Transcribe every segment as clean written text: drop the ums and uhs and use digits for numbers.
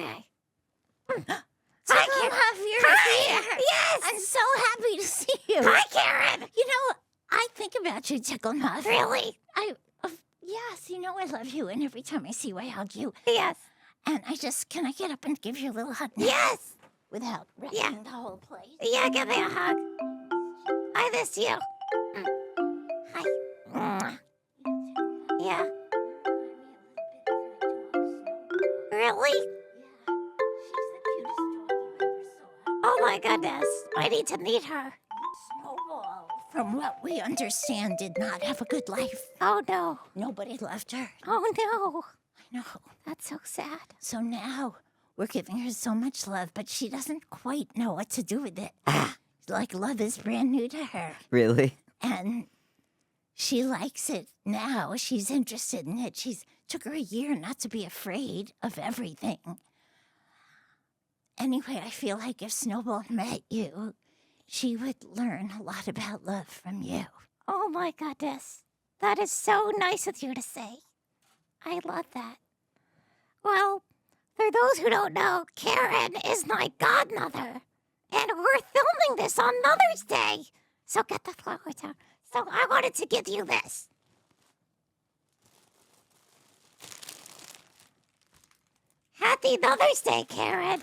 Okay. Ticklemuff, you're here. Yes. I'm so happy to see you. Hi, Karen. You know, I think about you, Ticklemuff. Really? Yes, you know I love you, and every time I see you, I hug you. Yes. And can I get up and give you a little hug now? Yes. Without wrecking the whole place? Yeah, give me a hug. I miss you. Hi. Mwah. Yeah. Really? Oh my goodness. I need to meet her. Snowball, from what we understand, did not have a good life. Oh no. Nobody loved her. Oh no. I know. That's so sad. So now we're giving her so much love, but she doesn't quite know what to do with it. Like, love is brand new to her. Really? And she likes it now. She's interested in it. Took her a year not to be afraid of everything. Anyway, I feel like if Snowball met you, she would learn a lot about love from you. Oh my goodness. That is so nice of you to say. I love that. Well, for those who don't know, Karen is my godmother. And we're filming this on Mother's Day. So get the flowers out. So I wanted to give you this. Happy Mother's Day, Karen.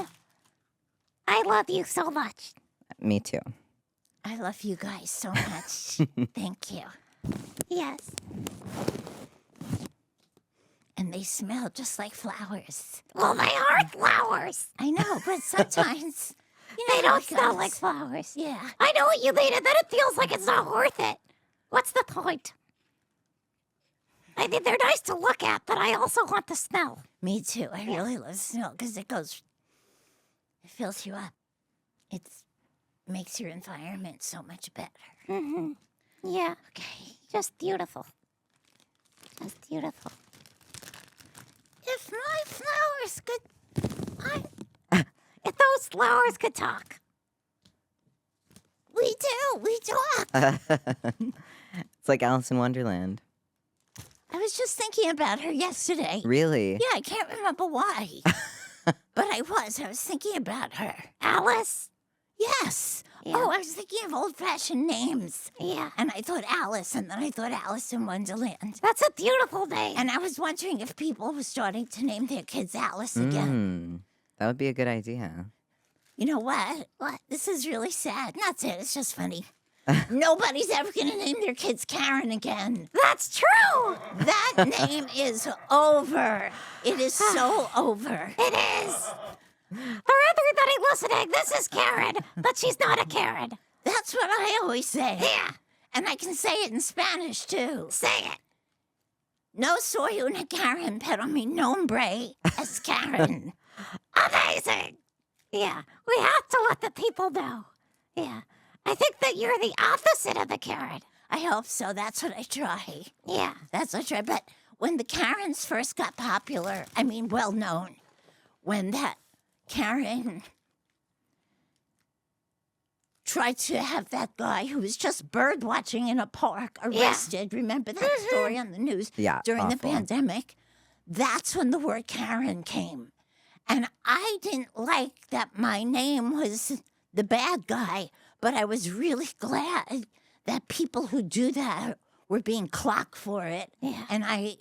I love you so much. Me too. I love you guys so much. Thank you. Yes. And they smell just like flowers. Well, they are flowers. I know, but sometimes They how don't it smell goes. like flowers. Yeah. I know what you mean, and then it feels like it's not worth it. What's the point? I mean, they're nice to look at, but I also want the smell. Me too. I really love smell because it fills you up. It makes your environment so much better. Mm-hmm. Yeah. Okay. Just beautiful. Just beautiful. If my flowers could... If those flowers could talk. We talk. It's like Alice in Wonderland. I was just thinking about her yesterday. Really? Yeah, I can't remember why. But I was thinking about her. Alice? Yes. Yeah. Oh, I was thinking of old-fashioned names. Yeah. And I thought Alice, and then I thought Alice in Wonderland. That's a beautiful name. And I was wondering if people were starting to name their kids Alice again. That would be a good idea. You know what? This is really sad. Not sad, it's just funny. Nobody's ever going to name their kids Karen again. That's true. That name is over. It is so over. It is. For everybody listening, this is Karen, but she's not a Karen. That's what I always say. Yeah. And I can say it in Spanish, too. Say it. No soy una Karen, pero mi nombre es Karen. Amazing. Yeah, we have to let the people know. Yeah. I think that you're the opposite of a Karen. I hope so. That's what I try. Yeah. That's what I try. But when the Karens first got popular, well known, when that Karen tried to have that guy who was just bird watching in a park arrested. Yeah. Remember that story on the news during the pandemic? That's when the word Karen came. And I didn't like that my name was the bad guy, but I was really glad that people who do that were being clocked for it. Yeah. And I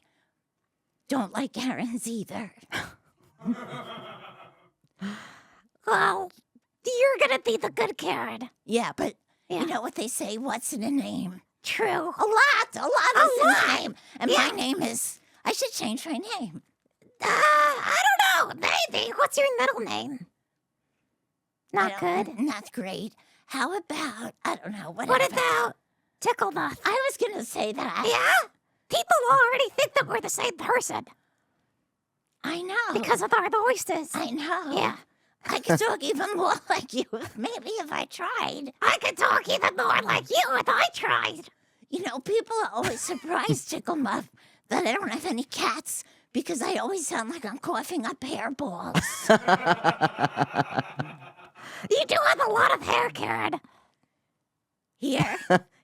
don't like Karens either. Well, you're going to be the good Karen. Yeah, but you know what they say, what's in a name? True. A lot is in a name. And my name is, I should change my name. I don't know. Maybe. What's your middle name? Not good? Not great. How about, I don't know. What about Ticklemuff? I was going to say that. Yeah? People already think that we're the same person. I know. Because of our voices. I know. Yeah. I could talk even more like you if I tried. I could talk even more like you if I tried. You know, people are always surprised, Ticklemuff, that I don't have any cats because I always sound like I'm coughing up hairballs. You do have a lot of hair, Karen. Here?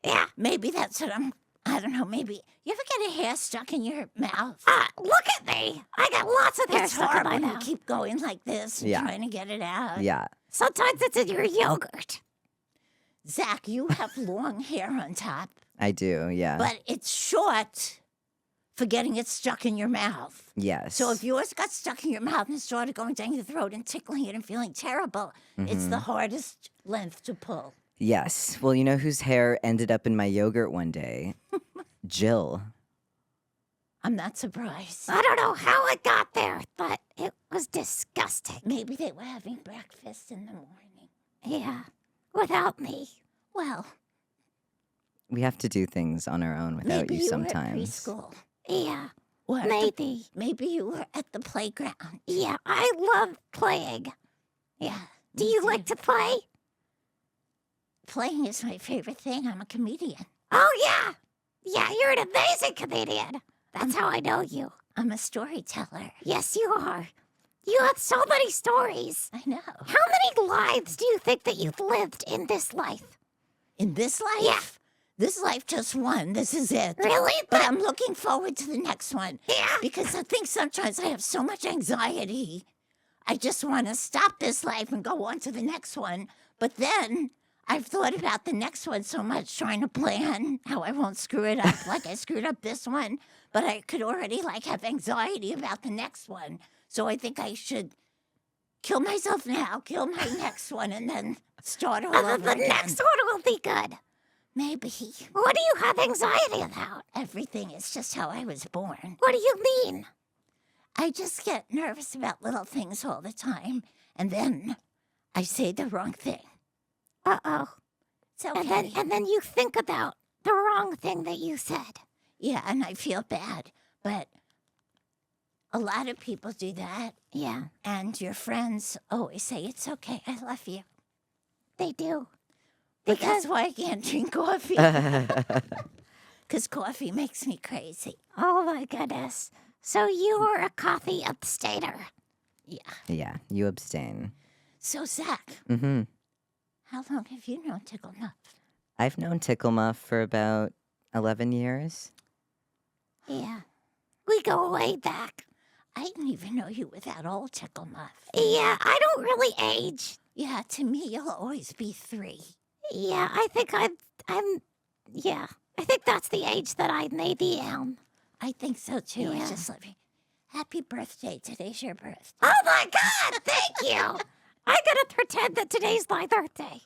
Yeah. Maybe that's what I'm I don't know, maybe. You ever get a hair stuck in your mouth? Look at me. I got lots of hair It's stuck in hard my when you mouth. keep going like this and trying to get it out. Yeah. Sometimes it's in your yogurt. Zach, you have long hair on top, I do, yeah. but it's short for getting it stuck in your mouth. Yes. So if yours got stuck in your mouth and started going down your throat and tickling it and feeling terrible, it's the hardest length to pull. Yes. Well, you know whose hair ended up in my yogurt one day? Jill. I'm not surprised. I don't know how it got there, but it was disgusting. Maybe they were having breakfast in the morning. Yeah, without me. Well, We have to do things on our own without maybe you you sometimes. were at preschool. Yeah, Or at the- maybe. maybe you were at the playground. Yeah, I love playing. Yeah. Do you like to play? Playing is my favorite thing. I'm a comedian. Oh, yeah. Yeah, you're an amazing comedian. That's how I know you. I'm a storyteller. Yes, you are. You have so many stories. I know. How many lives do you think that you've lived in this life? In this life? Yeah. This life just one. This is it. Really? But I'm looking forward to the next one. Yeah. Because I think sometimes I have so much anxiety. I just want to stop this life and go on to the next one. But then I've thought about the next one so much, trying to plan how I won't screw it up like I screwed up this one. But I could already have anxiety about the next one. So I think I should kill myself now, kill my next one, and then start all over The again. next one will be good. Maybe. What do you have anxiety about? Everything is just how I was born. What do you mean? I just get nervous about little things all the time, and then I say the wrong thing. Uh-oh. It's okay. And then you think about the wrong thing that you said. Yeah, and I feel bad, but a lot of people do that, Yeah, and your friends always say, it's okay, I love you. they do. But that's why I can't drink coffee. Because coffee makes me crazy. Oh, my goodness. So you are a coffee abstainer. Yeah. Yeah, you abstain. So, Zach, Mm-hmm. how long have you known Ticklemuff? I've known Ticklemuff for about 11 years. Yeah. We go way back. I didn't even know you were that old, Ticklemuff. Yeah, I don't really age. Yeah, to me, you'll always be 3. Yeah, I think yeah. I think that's the age that I maybe am. I think so, too. I Yeah. just love you. Happy birthday. Today's your birthday. Oh, my God, thank you. I gotta pretend that today's my birthday.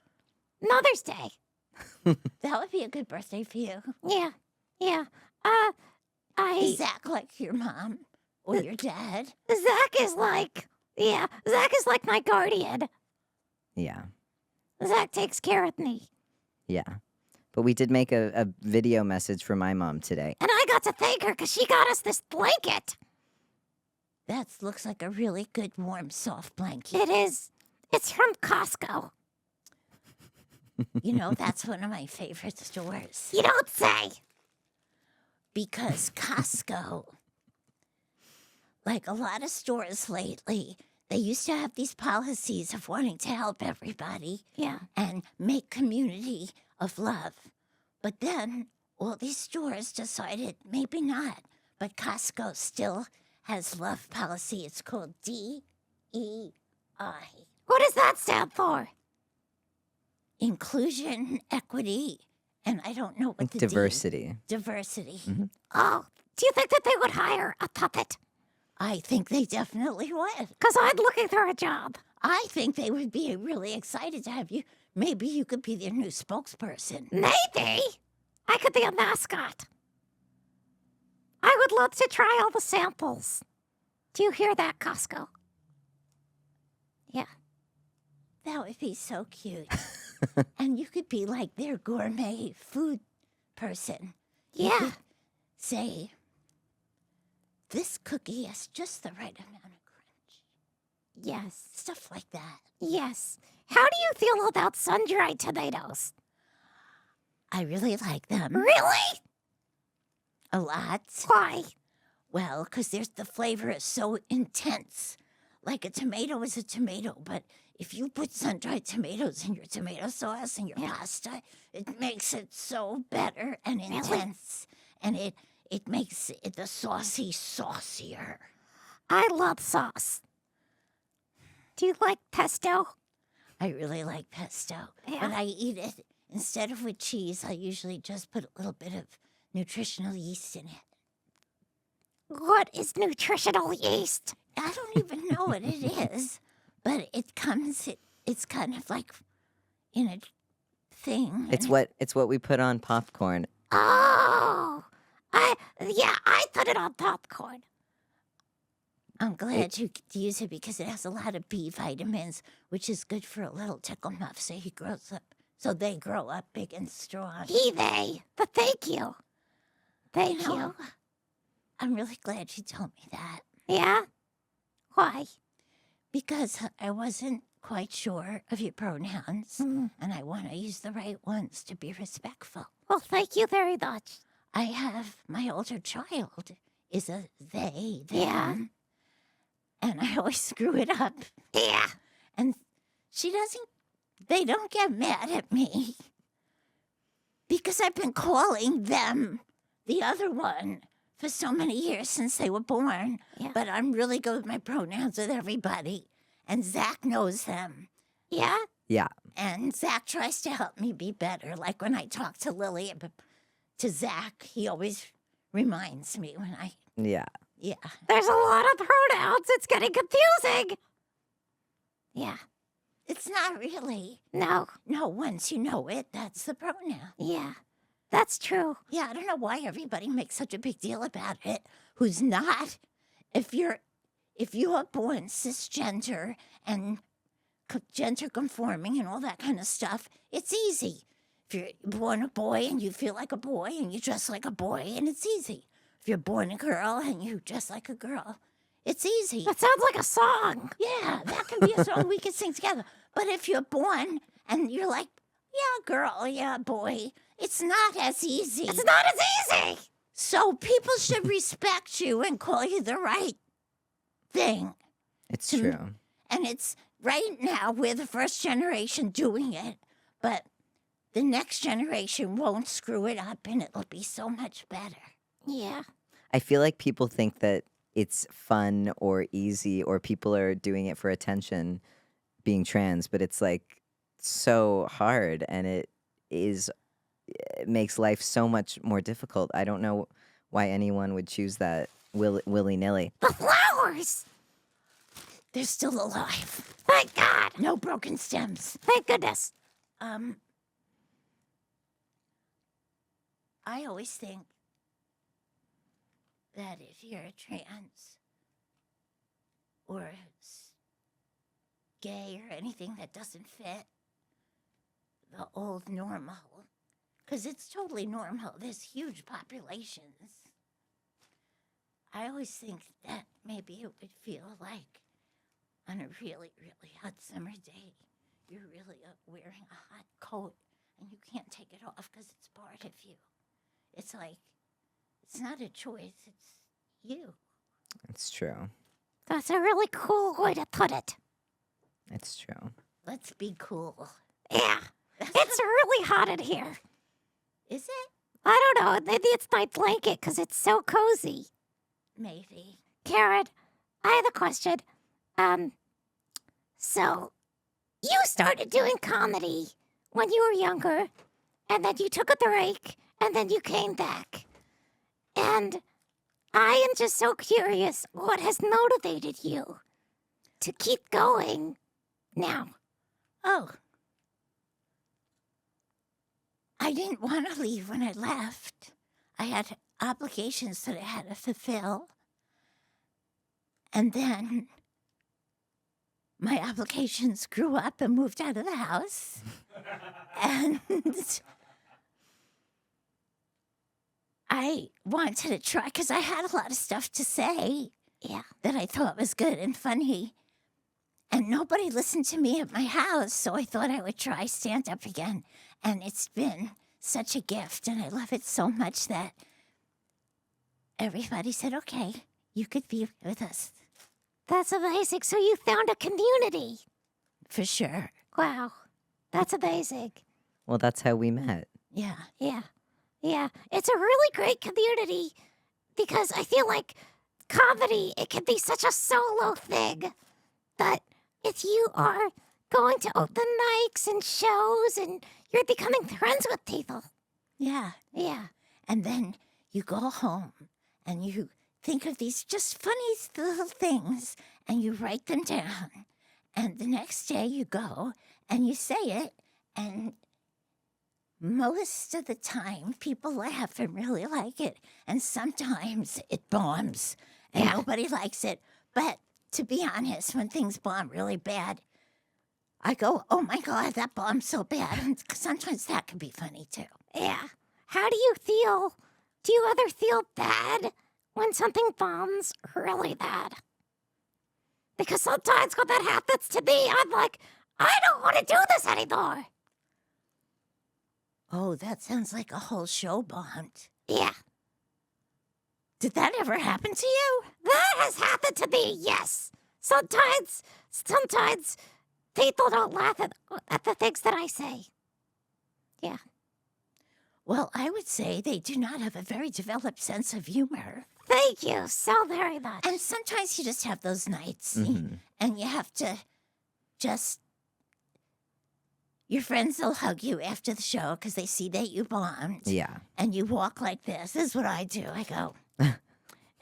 Mother's Day. That would be a good birthday for you. Yeah, yeah. Is Zach like your mom or your dad? Zach is like my guardian. Yeah, Zach takes care of me. yeah. But we did make a video message for my mom today. And I got to thank her because she got us this blanket. That looks like a really good, warm, soft blanket. It is. It's from Costco. You know, that's one of my favorite stores. You don't say. Because Costco, like a lot of stores lately, they used to have these policies of wanting to help everybody Yeah. and make community of love. But then all these stores decided maybe not. But Costco still has love policy. It's called DEI. What does that stand for? Inclusion, equity, and I don't know what the Diversity. Diversity. Oh, do you think that they would hire a puppet? I think they definitely would. Because I'm looking for a job. I think they would be really excited to have you. Maybe you could be their new spokesperson. Maybe. I could be a mascot. I would love to try all the samples. Do you hear that, Costco? Yeah. That would be so cute. And you could be like their gourmet food person. You Yeah. could say, this cookie has just the right amount of crunch. Yes. Stuff like that. Yes. How do you feel about sun-dried tomatoes? I really like them. Really? A lot. Why? Well, because the flavor is so intense. like a tomato is a tomato, but if you put sun-dried tomatoes in your tomato sauce and your pasta, it makes it so better and intense. And it makes it the saucy saucier. I love sauce. Do you like pesto? I really like pesto. Yeah. But I eat it, instead of with cheese, I usually just put a little bit of nutritional yeast in it. What is nutritional yeast? I don't even know what it is, but it's kind of like in a thing. It's what we put on popcorn. Oh, I put it on popcorn. I'm glad you use it because it has a lot of B vitamins, which is good for a little Ticklemuff, so they grow up big and strong. They. But thank you. Thank you. I'm really glad you told me that. Yeah? Why? Because I wasn't quite sure of your pronouns, and I want to use the right ones to be respectful. Well, thank you very much. I have my older child is a they, them. Yeah. And I always screw it up. Yeah. And they don't get mad at me. Because I've been calling them the other one for so many years since they were born. Yeah. But I'm really good with my pronouns with everybody. And Zach knows them. Yeah? Yeah. And Zach tries to help me be better. Like when I talk to Lily, to Zach, he always reminds me when I... Yeah. Yeah. There's a lot of pronouns. It's getting confusing. Yeah. It's not really. No. No, once you know it, that's the pronoun. Yeah. That's true. Yeah, I don't know why everybody makes such a big deal about it. Who's not? If you're born cisgender and gender conforming and all that kind of stuff, it's easy. If you're born a boy and you feel like a boy and you dress like a boy, and it's easy. If you're born a girl and you dress like a girl, it's easy. That sounds like a song. Yeah, that can be a song we could sing together. But if you're born and you're like, yeah, girl, yeah, boy, it's not as easy. It's not as easy. So people should respect you and call you the right thing. It's true. And it's right now, we're the first generation doing it, but the next generation won't screw it up and it'll be so much better. Yeah. I feel like people think that it's fun or easy or people are doing it for attention being trans, but it's like so hard and it makes life so much more difficult. I don't know why anyone would choose that willy-nilly. The flowers! They're still alive. Thank God. No broken stems. Thank goodness. I always think that if you're trans or gay or anything that doesn't fit the old normal, because it's totally normal, there's huge populations. I always think that maybe it would feel like on a really, really hot summer day, you're really wearing a hot coat and you can't take it off because it's part of you. It's like, it's not a choice, it's you. It's true. That's a really cool way to put it. It's true. Let's be cool. Yeah. It's really hot in here. Is it? I don't know. Maybe it's my blanket because it's so cozy. Maybe. Karen, I have a question. So you started doing comedy when you were younger, and then you took a break, and then you came back. And I am just so curious, what has motivated you to keep going now? Oh. I didn't want to leave when I left. I had obligations that I had to fulfill. And then my obligations grew up and moved out of the house. And I wanted to try, because I had a lot of stuff to say that I thought was good and funny. And nobody listened to me at my house, so I thought I would try stand-up again. And it's been such a gift, and I love it so much that everybody said, okay, you could be with us. That's amazing. So you found a community. For sure. Wow. That's amazing. Well, that's how we met. Yeah. Yeah. Yeah. It's a really great community because I feel like comedy, it can be such a solo thing that if you are going to open mics and shows and you're becoming friends with people. Yeah. Yeah. And then you go home and you think of these just funny little things and you write them down. And the next day you go and you say it, and most of the time people laugh and really like it. And sometimes it bombs and nobody likes it. But to be honest, when things bomb really bad, I go, oh my God, that bombed so bad. And sometimes that can be funny too. Yeah. How do you feel? Do you ever feel bad when something bombs really bad? Because sometimes when that happens to me, I'm like, I don't want to do this anymore. Oh, that sounds like a whole show bombed. Yeah. Did that ever happen to you? That has happened to me, yes. Sometimes people don't laugh at the things that I say. Yeah. Well, I would say they do not have a very developed sense of humor. Thank you so very much. And sometimes you just have those nights and you have to just... Your friends will hug you after the show because they see that you bombed. Yeah. And you walk like this. This is what I do. I go.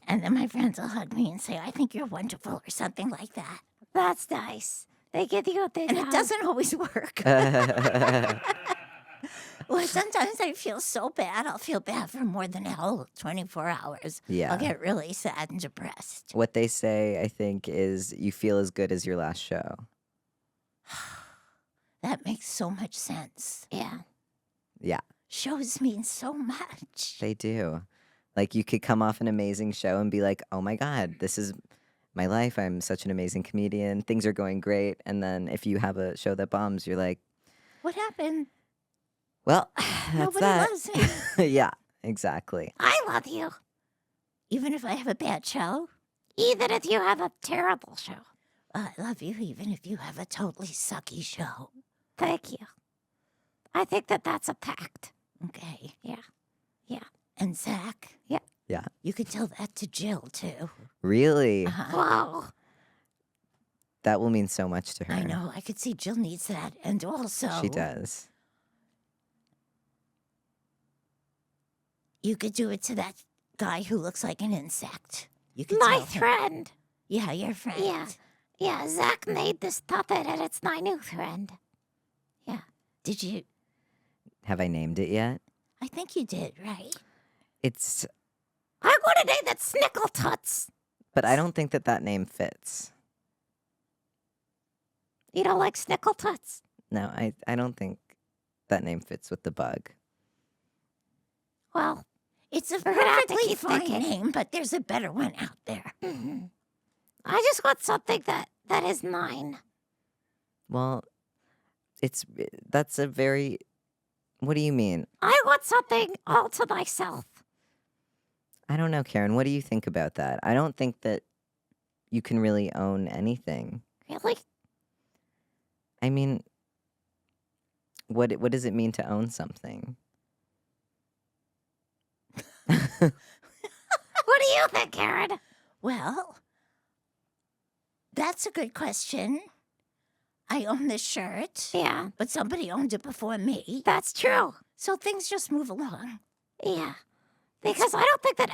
And then my friends will hug me and say, I think you're wonderful or something like that. That's nice. They give you a big And hug. it doesn't always work. Well, sometimes I feel so bad, I'll feel bad for more than a whole 24 hours. Yeah. I'll get really sad and depressed. What they say, I think, is you feel as good as your last show. That makes so much sense. Yeah. Yeah, Shows mean so much. they do. Like, you could come off an amazing show and be like, oh my God, this is my life. I'm such an amazing comedian. Things are going great. And then if you have a show that bombs, you're like, What happened? well, that's Nobody that. loves me. Yeah, exactly. I love you. Even if I have a bad show? Even if you have a terrible show. I love you even if you have a totally sucky show. Thank you. I think that that's a pact. Okay. Yeah. Yeah. And Zach? Yeah. You could tell that to Jill, too. Really? Whoa. That will mean so much to her. I know. I could see Jill needs that. And also... She does. You could do it to that guy who looks like an insect. You could My tell him. friend. Yeah, your friend. Yeah. Yeah, Zach made this puppet and it's my new friend. Yeah. Did you... Have I named it yet? I think you did, right? It's, I want to name it Snickle Toots. but I don't think that that name fits. You don't like Snickle Toots? No, I don't think that name fits with the bug. Well, It's a We're gonna have to perfectly keep fine thinking. name, but there's a better one out there. I just want something that is mine. Well, that's a very, what do you mean? I want something all to myself. I don't know, Karen. What do you think about that? I don't think that you can really own anything. Really? I mean, what does it mean to own something? What do you think, Karen? Well, that's a good question. I own this shirt, Yeah, but somebody owned it before me. that's true. So things just move along. Yeah. Because I don't think that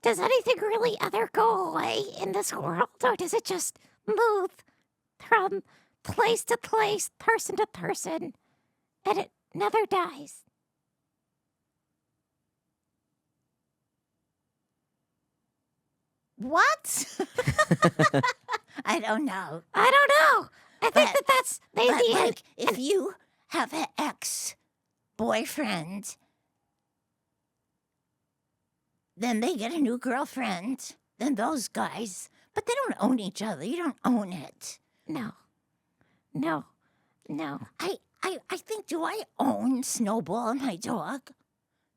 does anything really ever go away in this world? Or does it just move from place to place, person to person, and it never dies? What? I don't know. I don't know. I think But- that's maybe But it. like, if you have an ex-boyfriend, then they get a new girlfriend, then those guys, but they don't own each other. You don't own it. No. I think, do I own Snowball, my dog?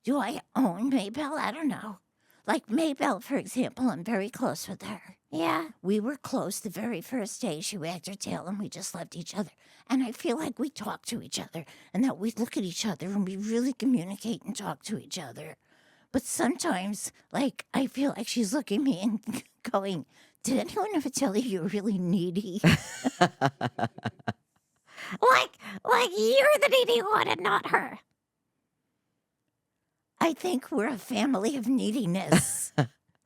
Do I own Maybelle? I don't know. Like Maybelle, for example, I'm very close with her. Yeah. We were close the very first day. She wagged her tail and we just loved each other. And I feel like we talk to each other and that we look at each other and we really communicate and talk to each other. But sometimes, like, I feel like she's looking at me and going, did anyone ever tell you you're really needy? Like you're the needy one and not her. I think we're a family of neediness.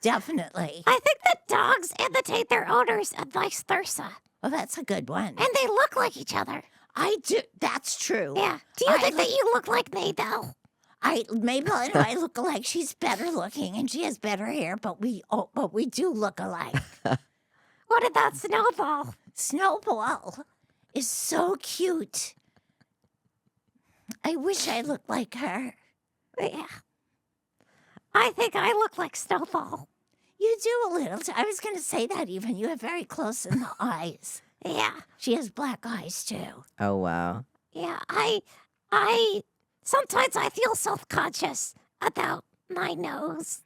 Definitely. I think that dogs imitate their owners and vice versa. Well, that's a good one. And they look like each other. I do. That's true. Yeah. Do you think that you look like Mabel? Mabel and I look alike. She's better looking and she has better hair, but we do look alike. What about Snowball? Snowball is so cute. I wish I looked like her. Yeah. I think I look like Snowball. You do a little. I was going to say that even. You have very close in the eyes. Yeah. She has black eyes, too. Oh, wow. Yeah, I sometimes I feel self-conscious about my nose.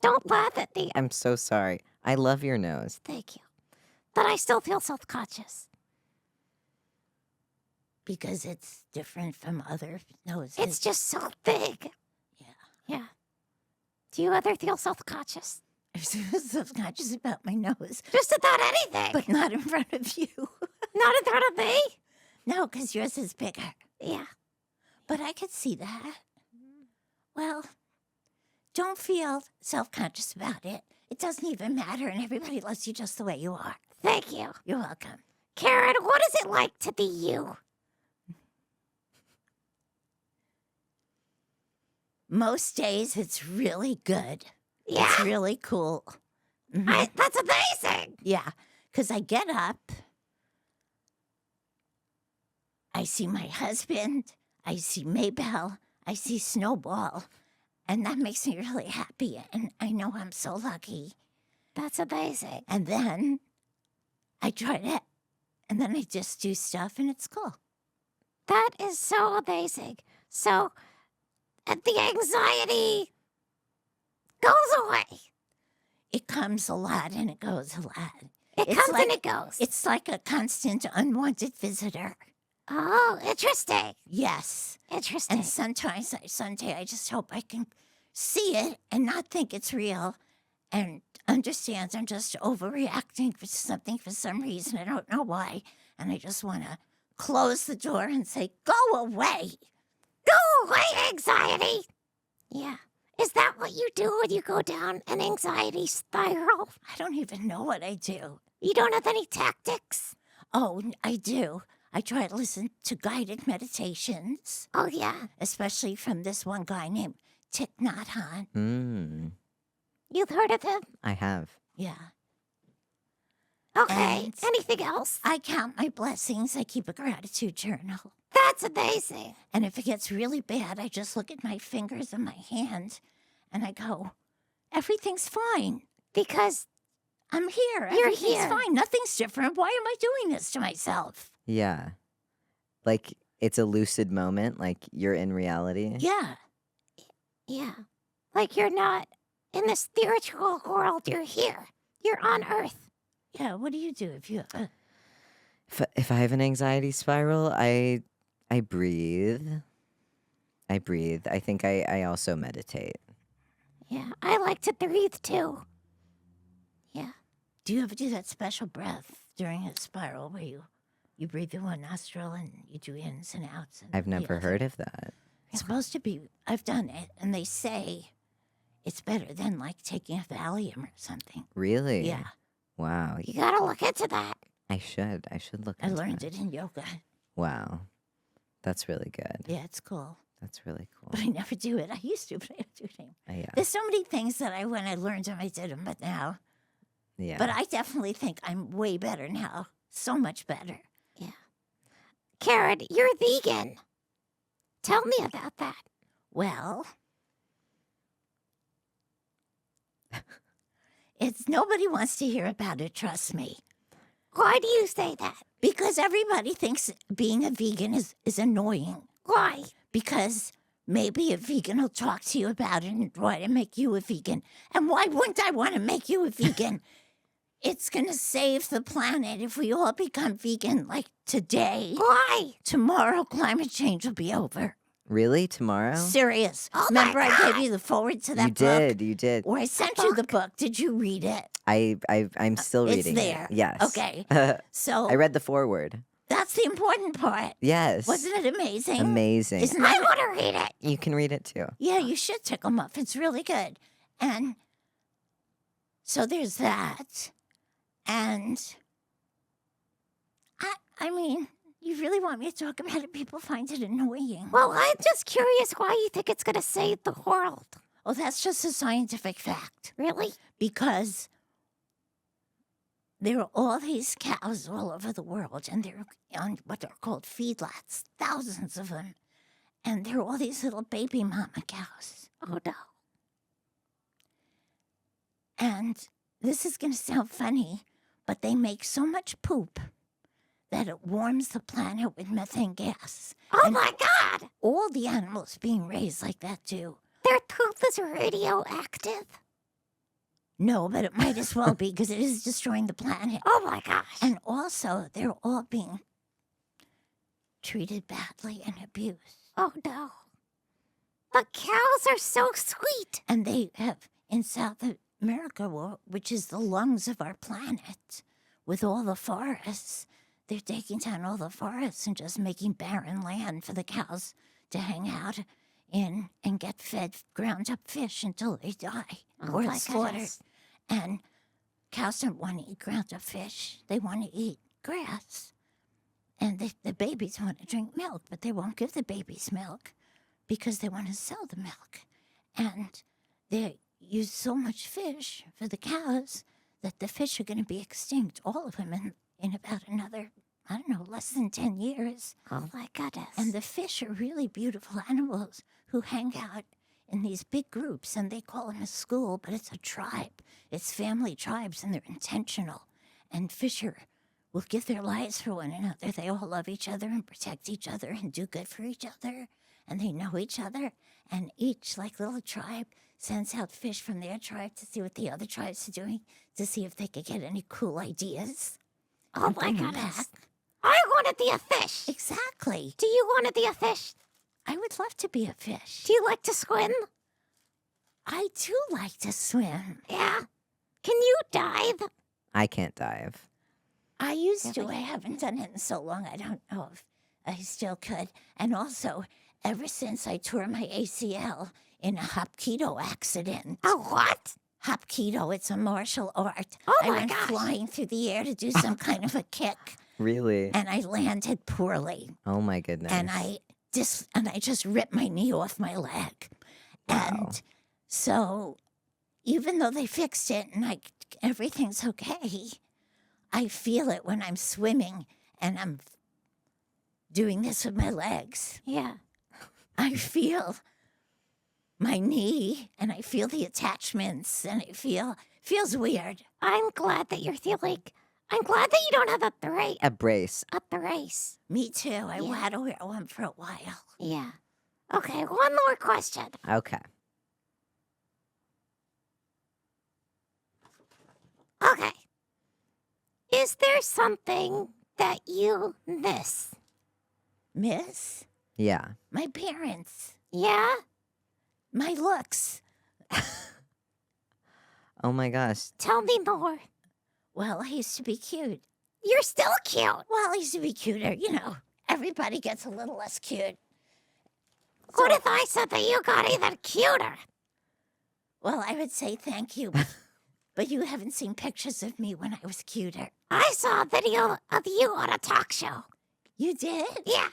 Don't laugh at me. I'm so sorry. I love your nose. Thank you. But I still feel self-conscious. Because it's different from other noses. It's just so big. Yeah. Yeah. Do you ever feel self-conscious? I'm self-conscious about my nose. Just about anything. But not in front of you. Not in front of me? No, because yours is bigger. Yeah. But I could see that. Well, don't feel self-conscious about it. It doesn't even matter, and everybody loves you just the way you are. Thank you. You're welcome. Karen, what is it like to be you? Most days, it's really good. Yeah. It's really cool. Mhm. That's amazing. Yeah, because I get up, I see my husband, I see Mabel, I see Snowball, and that makes me really happy, and I know I'm so lucky. That's amazing. And then I try to, and then I just do stuff, and it's cool. That is so amazing. So, the anxiety goes away. It comes a lot, and it goes a lot. It It's comes like- and it goes. It's like a constant unwanted visitor. Oh, interesting. Yes. Interesting. And sometimes, someday, I just hope I can see it and not think it's real and understand I'm just overreacting for something for some reason. I don't know why. And I just want to close the door and say, go away. Go away, anxiety. Yeah. Is that what you do when you go down an anxiety spiral? I don't even know what I do. You don't have any tactics? Oh, I do. I try to listen to guided meditations, Oh, yeah. especially from this one guy named Thich Nhat Hanh. You've heard of him? I have. Yeah. Okay. And- Anything else? I count my blessings. I keep a gratitude journal. That's amazing. And if it gets really bad, I just look at my fingers and my hand and I go, everything's fine. Because I'm here. You're Everything's here. fine. Nothing's different. Why am I doing this to myself? Yeah. Like, it's a lucid moment. Like, you're in reality. Yeah. yeah, like you're not in the spiritual world. You're here. You're on Earth. Yeah. What do you do if you have If I have an anxiety spiral, I breathe. I breathe. I think I also meditate. Yeah, I like to breathe too. Yeah. Do you ever do that special breath during a spiral where you breathe in one nostril and you do ins and outs? And I've the never other? heard of that. It's supposed to be. I've done it, and they say it's better than like taking a Valium or something. Really? Yeah, Wow. You gotta look into that. I should look I into learned that. it in yoga. Wow. That's really good. Yeah, it's cool. That's really cool. But I never do it. I used to, but I don't do it anymore. Yeah. There's so many things that when I learned them, I did them, but now. Yeah. But I definitely think I'm way better now. So much better. Karen, you're vegan. Tell me about that. Well, it's nobody wants to hear about it, trust me. Why do you say that? Because everybody thinks being a vegan is annoying. Why? Because maybe a vegan will talk to you about it and try to make you a vegan. And why wouldn't I want to make you a vegan? It's going to save the planet if we all become vegan like today. Why? Tomorrow, climate change will be over. Really? Tomorrow? Serious. Oh Remember my I God. gave you the forward to that You book? did. You did. Or I sent you the book. Did you read it? I'm still It's reading there. it. Yes. Okay. So I read the foreword. that's the important part. Yes. Wasn't it amazing? Amazing. Isn't I that want to read it. You can read it too. Yeah, you should, Ticklemuff. It's really good. And so there's that. And I mean, you really want me to talk about it? People find it annoying. Well, I'm just curious why you think it's going to save the world. Oh, that's just a scientific fact. Really? Because there are all these cows all over the world, and they're on what are called feedlots, thousands of them. And there are all these little baby mama cows. Oh, no. And this is going to sound funny, but they make so much poop that it warms the planet with methane gas. Oh, And my God. all the animals being raised like that, too. Their poop is radioactive. No, but it might as well be because it is destroying the planet. Oh, my gosh. And also, they're all being treated badly and abused. Oh, no. The cows are so sweet. And they have, in South America, which is the lungs of our planet, with all the forests, they're taking down all the forests and just making barren land for the cows to hang out in and get fed ground up fish until they die Oh, or my slaughtered. goodness. And cows don't want to eat ground up fish. They want to eat grass. And the babies want to drink milk, but they won't give the babies milk because they want to sell the milk. And they use so much fish for the cows that the fish are going to be extinct, all of them, in about another, I don't know, less than 10 years. Oh, my goodness. And the fish are really beautiful animals who hang out in these big groups, and they call them a school, but it's a tribe. It's family tribes, and they're intentional. And fish will give their lives for one another. They all love each other and protect each other and do good for each other. And they know each other. And each, like little tribe, sends out fish from their tribe to see what the other tribes are doing, to see if they could get any cool ideas. Oh, and my bring them goodness. back. I want to be a fish. Exactly. Do you want to be a fish? I would love to be a fish. Do you like to swim? I do like to swim. Yeah. Can you dive? I can't dive. I used to. Really? I haven't done it in so long. I don't know if I still could. And also, ever since I tore my ACL in a Hapkido accident. A what? Hapkido, it's a martial art. Oh, I my went gosh. flying through the air to do some kind of a kick, Really? and I landed poorly. Oh my goodness. And I just ripped my knee off my leg. Wow. And so, even though they fixed it and everything's okay, I feel it when I'm swimming and I'm doing this with my legs. Yeah. I feel my knee and I feel the attachments and feels weird. I'm glad that you're feeling. I'm glad that you don't have a brace. A brace. Up the race. Me too. I Yeah. had to wear one for a while. Yeah. Okay, one more question. Okay. Okay. Is there something that you miss? Miss? Yeah. My parents. Yeah? My looks. Oh my gosh. Tell me more. Well, I used to be cute. You're still cute. Well, I used to be cuter. You know, everybody gets a little less cute. What if I said that you got even cuter? Well, I would say thank you, but you haven't seen pictures of me when I was cuter. I saw a video of you on a talk show. You did? Yeah.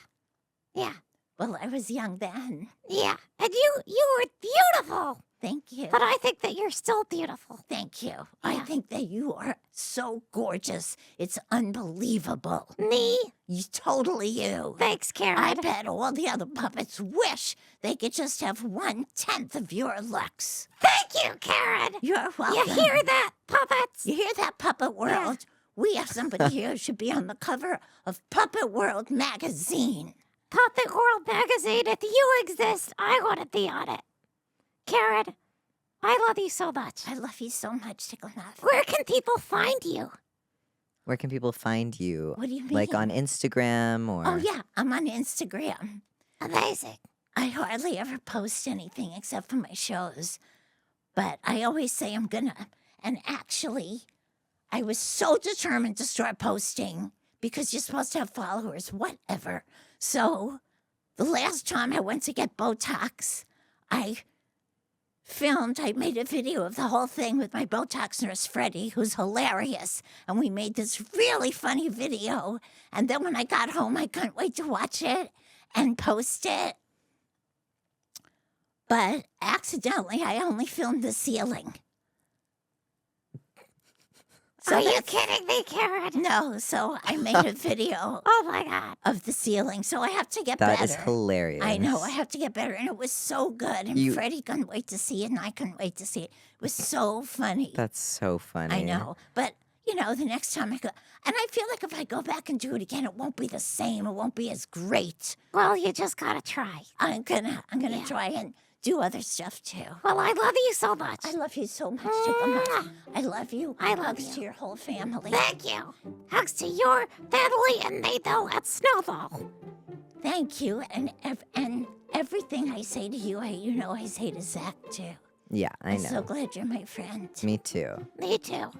Yeah. Well, I was young then. Yeah. And you were beautiful. Thank you. But I think that you're still beautiful. Thank you. I Yeah. think that you are so gorgeous. It's unbelievable. Me? You totally you. Thanks, Karen. I bet all the other puppets wish they could just have 1/10 of your looks. Thank you, Karen. You're You welcome. hear that, puppets? You hear that, Puppet World? We have somebody here who should be on the cover of Puppet World magazine. Topic World Magazine, if you exist, I want to be on it. Karen, I love you so much. I love you so much, Ticklemuff. Where can people find you? Where can people find you? What do you mean? Like on Instagram or? Oh, yeah, I'm on Instagram. Amazing. I hardly ever post anything except for my shows. But I always say I'm gonna. And actually, I was so determined to start posting because you're supposed to have followers, whatever. So the last time I went to get Botox, I made a video of the whole thing with my Botox nurse, Freddie, who's hilarious. And we made this really funny video. And then when I got home, I couldn't wait to watch it and post it. But accidentally, I only filmed the ceiling. So Are you kidding me, Karen? No, so I made a video Oh, my God. of the ceiling. So I have to get better. That is hilarious. I know, I have to get better. And it was so good. And Freddie couldn't wait to see it, and I couldn't wait to see it. It was so funny. That's so funny. I know. But, you know, the next time I go, and I feel like if I go back and do it again, it won't be the same. It won't be as great. Well, you just gotta try. I'm gonna try and do other stuff too. Well, I love you so much. I love you so much, Ticklemuff. I love you. I love Hugs you. to your whole family. Thank you. Hugs to your family and Nathan at Snowball. Thank you. And everything I say to you, I say to Zack too. Yeah, I know. I'm so glad you're my friend. Me too. Me too.